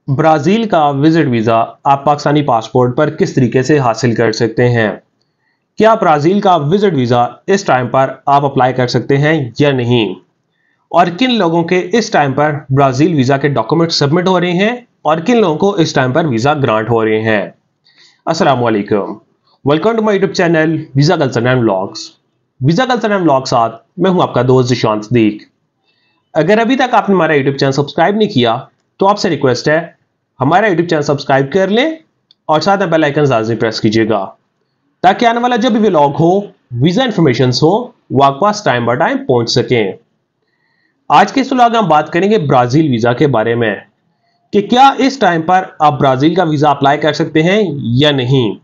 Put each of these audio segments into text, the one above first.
Brazil का visit visa आप Pakistani passport पर किस तरीके से हासिल कर सकते हैं। क्या ब्राजील का विजिट वीज़ा इस टाइम पर आप अप्लाई कर सकते हैं या नहीं, और किन लोगों के इस टाइम पर ब्राजील वीज़ा के डॉक्यूमेंट सबमिट हो रहे हैं और किन लोगों को इस टाइम पर वीज़ा ग्रांट हो रहे हैं। अस्सलाम वालेकुम, welcome to my YouTube channel visa culture and vlogs. Visa culture and vlog साथ मैं हूं आपका दोस्त जिशान सदीक। अगर अभी तक आपने हमारा यूट्यूब चैनल सब्सक्राइब नहीं किया तो आपसे रिक्वेस्ट है हमारा यूट्यूब चैनल सब्सक्राइब कर लें और साथ में बेल आइकन लाजमी प्रेस कीजिएगा ताकि आने वाला जब भी व्लॉग हो, वीजा इंफॉर्मेशन हो, वो आपके पास टाइम बाय टाइम पहुंच सकें। आज के इस व्लॉग में हम बात करेंगे ब्राजील वीजा के बारे में कि क्या इस टाइम पर आप ब्राजील का वीजा अप्लाई कर सकते हैं या नहीं,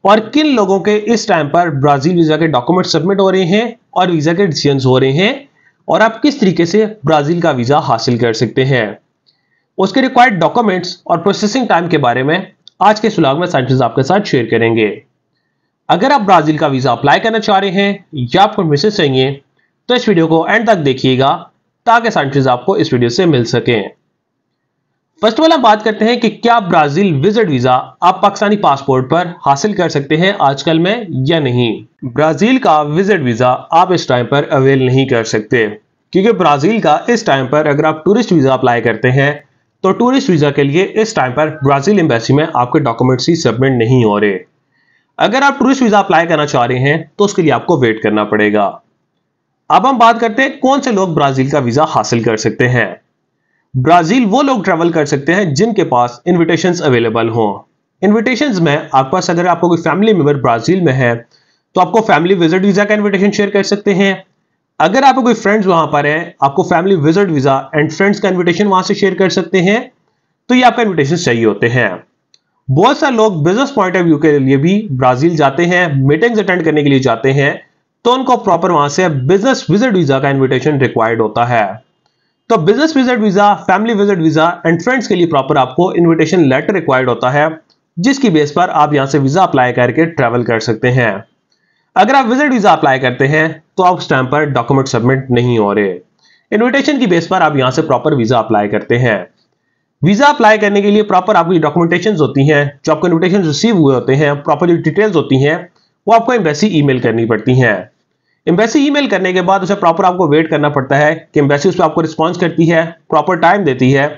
और किन लोगों के इस टाइम पर ब्राजील वीजा के डॉक्यूमेंट सबमिट हो रहे हैं और वीजा के डिसीजन हो रहे हैं, और आप किस तरीके से ब्राजील का वीजा हासिल कर सकते हैं, उसके रिक्वायर्ड डॉक्यूमेंट्स और प्रोसेसिंग टाइम के बारे में आज के इस व्लॉग में सारी चीजें आपके साथ शेयर करेंगे। अगर आप ब्राजील का वीजा अप्लाई करना चाह रहे हैं या आपको मैसेज चाहिए तो इस वीडियो को एंड तक देखिएगा ताकि सारी चीजें आपको इस वीडियो से मिल सकें। फर्स्ट ऑफ ऑल हम बात करते हैं कि क्या ब्राजील विजिट वीजा आप पाकिस्तानी पासपोर्ट पर हासिल कर सकते हैं आजकल में या नहीं। ब्राजील का विजिट वीजा आप इस टाइम पर अवेल नहीं कर सकते, क्योंकि ब्राजील का इस टाइम पर अगर आप टूरिस्ट वीजा अप्लाई करते हैं तो टूरिस्ट वीजा के लिए इस टाइम पर ब्राजील एम्बेसी में आपके डॉक्यूमेंट्स ही सबमिट नहीं हो रहे। अगर आप टूरिस्ट वीजा अप्लाई करना चाह रहे हैं तो उसके लिए आपको वेट करना पड़ेगा। अब हम बात करते हैं कौन से लोग ब्राजील का वीजा हासिल कर सकते हैं। ब्राजील वो लोग ट्रेवल कर सकते हैं जिनके पास इन्विटेशंस अवेलेबल हो। इन्विटेशंस में आपके पास अगर आपको कोई फैमिली मेंबर ब्राजील में है तो आपको फैमिली विजिट वीजा का इन्विटेशन शेयर कर सकते हैं। अगर आपको कोई फ्रेंड्स वहां पर है, आपको family visit visa and friends का इन्विटेशन वहां से शेयर कर सकते हैं, तो ये आपका इन्विटेशन चाहिए होते हैं। बहुत सारे लोग बिजनेस पॉइंट ऑफ व्यू के लिए भी ब्राजील जाते हैं, मीटिंग्स अटेंड करने के लिए जाते हैं, तो उनको प्रॉपर वहां से बिजनेस विजिट वीजा का इन्विटेशन रिक्वायर्ड होता है। तो business visit visa, family visit visa and friends के लिए प्रॉपर आपको इन्विटेशन लेटर रिक्वायर्ड होता है, जिसकी बेस पर आप यहां से वीजा अप्लाई करके ट्रेवल कर सकते हैं। अगर आप विजिट वीजा अप्लाई करते हैं तो आप उस टाइम पर डॉक्यूमेंट सबमिट नहीं हो रहे। इन्विटेशन की बेस पर आप यहां से प्रॉपर वीजा अप्लाई करते हैं। वीजा अप्लाई करने के लिए प्रॉपर आपकी डॉक्यूमेंटेशंस होती हैं, जो आपको इन्विटेशन रिसीव हुए होते हैं, प्रॉपर जो डिटेल्स होती हैं वो आपको एम्बेसी ईमेल करनी पड़ती हैं। एम्बेसी ईमेल करने के बाद उसे प्रॉपर आपको वेट करना पड़ता है कि एम्बेसी उस पर आपको रिस्पॉन्स करती है, प्रॉपर टाइम देती है,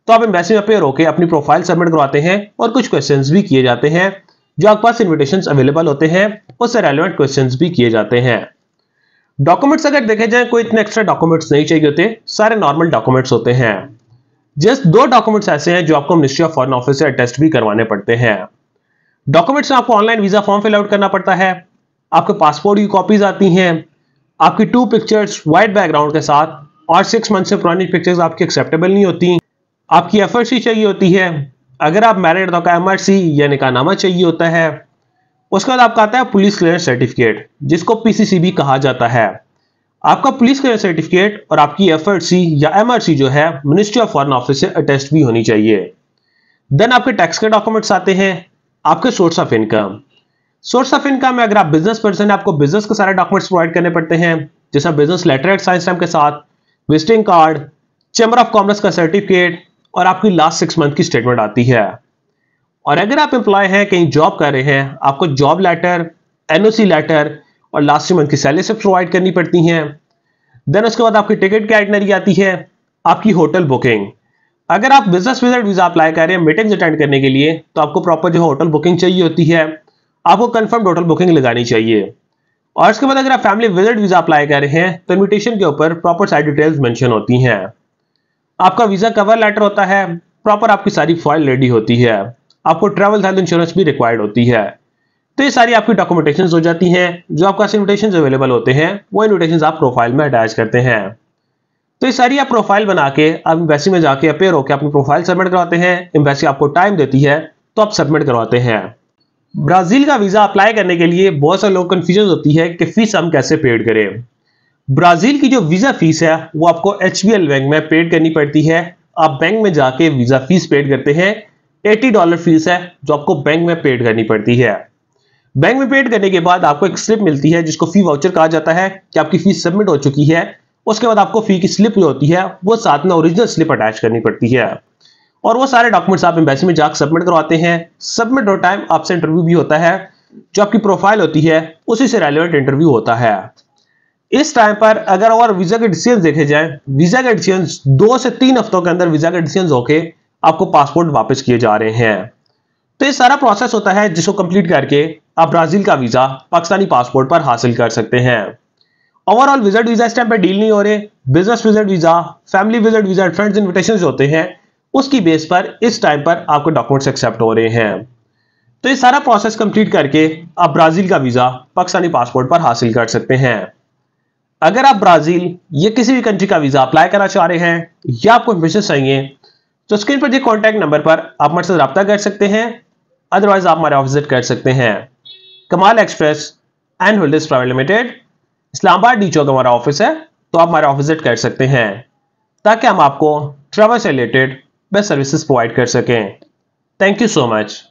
तो आप एम्बेसी में अपेयर होकर अपनी प्रोफाइल सबमिट करवाते हैं और कुछ क्वेश्चंस भी किए जाते हैं। जो आपके पास इन्विटेशंस अवेलेबल होते हैं उससे रेलेवेंट क्वेश्चंस भी किए जाते हैं। डॉक्यूमेंट्स अगर देखे जाए कोई इतने एक्स्ट्रा डॉक्यूमेंट्स नहीं चाहिए होते, सारे नॉर्मल डॉक्यूमेंट्स होते हैं। जस्ट दो डॉक्यूमेंट्स ऐसे हैं जो आपको मिनिस्ट्री ऑफ फॉरेन ऑफिस से अटेस्ट भी करवाने पड़ते हैं। डॉक्यूमेंट्स में आपको online visa form fill out करना पड़ता है, आपके पासपोर्ट की कॉपीज आती हैं, आपकी 2 पिक्चर्स व्हाइट बैकग्राउंड के साथ, और 6 मंथ से पुरानी पिक्चर्स आपकी एक्सेप्टेबल नहीं होती, आपकी एफआरसी चाहिए होती है। अगर आप मैरिड तो आपका एमआरसी या निकाहनामा चाहिए होता है। उसके बाद आपका आता है पुलिस क्लियरेंस सर्टिफिकेट, जिसको पीसीसी भी कहा जाता है। आपका पुलिस क्लियरेंस सर्टिफिकेट और आपकी एफआरसी या एमआरसी जो है मिनिस्ट्री ऑफ फॉरेन ऑफिस से अटेस्ट भी होनी चाहिए। देन आपके टैक्स के डॉक्यूमेंट्स आते हैं, आपके source of income. Source of income में अगर आप बिजनेस पर्सन है, आपको बिजनेस के सारे डॉक्यूमेंट्स प्रोवाइड करने पड़ते हैं, जैसा business letter at sign stamp के साथ, visiting card, chamber of commerce का सर्टिफिकेट और आपकी लास्ट 6 मंथ की स्टेटमेंट आती है। और अगर आप एम्प्लॉय हैं, कहीं जॉब कर रहे हैं, आपको जॉब लेटर, एनओसी लेटर और लास्ट 3 मंथ की सैलरी स्लिप प्रोवाइड करनी पड़ती हैं। देन उसके बाद आपकी टिकट की आइटनरी आती है, आपकी होटल बुकिंग। अगर आप बिजनेस विजिट वीजा अप्लाई कर रहे हैं मीटिंग्स अटेंड करने के लिए, तो आपको प्रॉपर जो होटल बुकिंग चाहिए होती है, आपको कंफर्म होटल बुकिंग लगानी चाहिए। और उसके बाद अगर आप फैमिली विजिट वीजा अप्लाई कर रहे हैं तो इन्विटेशन के ऊपर प्रॉपर सारी डिटेल्स मेंशन होती हैं। आपका वीजा कवर लेटर होता है, प्रॉपर आपकी सारी फाइल रेडी होती है, आपको ट्रैवल हेल्थ इंश्योरेंस भी रिक्वायर्ड होती है। तो ये सारी आपकी डॉक्यूमेंटेशंस हो जाती हैं। जो आपके पास इन्विटेशंस अवेलेबल होते हैं वो इन्विटेशंस आप प्रोफाइल में अटैच करते हैं। तो ये सारी आप प्रोफाइल बना के आप एम्बेसी में जाके अपेयर होकर अपनी प्रोफाइल सबमिट करवाते हैं। एम्बेसी आपको टाइम देती है तो आप सबमिट करवाते हैं। ब्राजील का वीजा अप्लाई करने के लिए बहुत सारे लोग कंफ्यूजन होती है कि फीस हम कैसे पेड करें। ब्राजील की जो वीजा फीस है वो आपको एचबीएल बैंक में पेड करनी पड़ती है। आप बैंक में जाके वीजा फीस पेड करते हैं। $80 फीस है जो आपको बैंक में पेड करनी पड़ती है। बैंक में पेड करने के बाद आपको एक स्लिप मिलती है जिसको फी वाउचर कहा जाता है कि आपकी फीस सबमिट हो चुकी है। उसके बाद आपको फी की स्लिप जो होती है वो साथ में ओरिजिनल स्लिप अटैच करनी पड़ती है। और वो सारे डॉक्यूमेंट्स आप एम्बेसी में जाकर सबमिट करवाते हैं। सबमिट हो टाइम आपसे इंटरव्यू भी होता है, जो आपकी प्रोफाइल होती है उसी से रेलेवेंट इंटरव्यू होता है। इस टाइम पर अगर और वीजा के डिसीजन देखे जाए, वीजा के डिसीजन 2 से 3 हफ्तों के अंदर वीजा के डिसीजन होके आपको पासपोर्ट वापस किए जा रहे हैं। तो ये सारा प्रोसेस होता है जिसको कंप्लीट करके आप ब्राजील का वीजा पाकिस्तानी पासपोर्ट पर हासिल कर सकते हैं। ओवरऑल विजिट वीजा इस टाइम पर डील नहीं हो रहे। Business visit visa, family visit visa, friends invitation होते हैं, उसकी बेस पर इस टाइम पर आपको डॉक्यूमेंट्स एक्सेप्ट हो रहे हैं। तो ये सारा प्रोसेस कंप्लीट करके आप ब्राजील का वीजा पाकिस्तानी पासपोर्ट पर हासिल कर सकते हैं। अगर आप ब्राजील या किसी भी कंट्री का वीजा अप्लाई करना चाह रहे हैं या आपको इन्फॉर्मेशन चाहिए तो स्क्रीन पर दिए कॉन्टैक्ट नंबर पर आप हमारे साथ रब्ता कर सकते हैं। अदरवाइज आप हमारे ऑफिस विजिट कर सकते हैं। Kamal express and holders private limited, Islamabad D Chowk हमारा ऑफिस है, तो आप हमारा ऑफिस विजिट कर सकते हैं ताकि हम आपको ट्रैवल से रिलेटेड बेस्ट सर्विसेज प्रोवाइड कर सकें। Thank you so much.